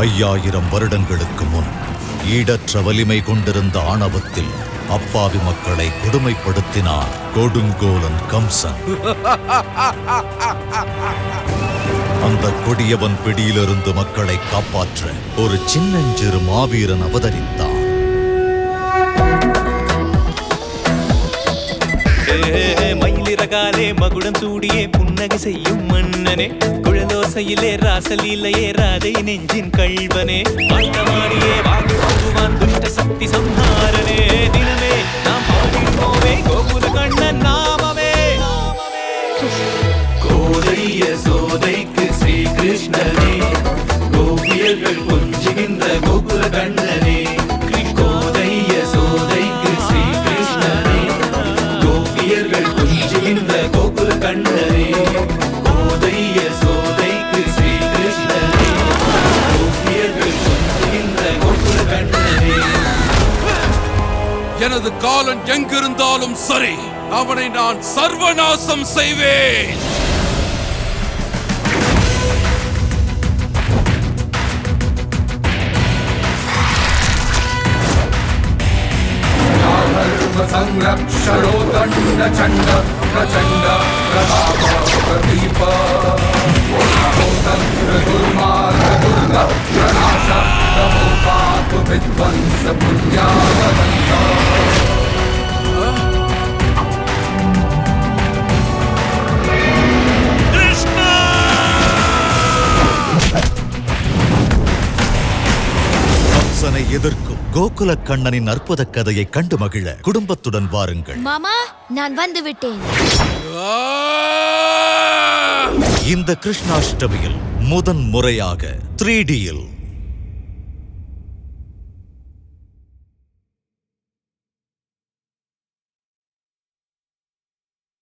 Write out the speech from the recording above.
5000 வருடங்களுக்கு முன் ஈடற்ற வலிமை கொண்டிருந்த ஆணவத்தில் அப்பாவி மக்களை கொடுமைப்படுத்தினான் கொடுங்கோலன் கம்சன். அந்த கொடியவன் பிடியிலிருந்து மக்களை காப்பாற்ற ஒரு சின்னஞ்சிறு மாவீரன் அவதரித்தான். மயிலிறகாலே மகுடம் சூடியே புன்னகை செய்யும் மன்னனே, குழலோசையிலே ராசலீலையே ராதை நெஞ்சின் கள்வனே, ஆட்டமாடியே வாக்கு சொல்லுவான் துஷ்ட சக்தி சம்ஹாரனே. தினமே நாம் பாடிப்போமே கோகுல கண்ணன் நாமமே. கோதைய சோதைக்கு ஸ்ரீ கிருஷ்ணனே, கோபியர்கள் கொஞ்சுகின்ற கோகுல கண்ணனே. கோதைய சோதைக்கு ஸ்ரீ கிருஷ்ணனே, கோபியர்கள் கொஞ்சுகின்ற கோகுல கண்ணனே. கோதைய சோதைக்கு ஸ்ரீ கிருஷ்ணனே, கோபியர்கள் கொஞ்சுகின்ற கோகுல கண்ணனே. எனது காலன் எங்கிருந்தாலும் சரி, அவனை நான் சர்வநாசம் செய்வேன். संरक्षणो दंड चंड प्रचंड प्रभाव प्रदीप दुर्मार्ग दुर्ग प्रनाश प्रभु पाप विध्वंस पुण्यावदंस. கம்சனை எதிர்க்கும் கோகுல கண்ணனின் அற்புத கதையை கண்டு மகிழ குடும்பத்துடன் வாருங்கள். மாமா, நான் வந்து விட்டேன். இந்த கிருஷ்ணாஷ்டமியில் முதன் முறையாக 3Dயில்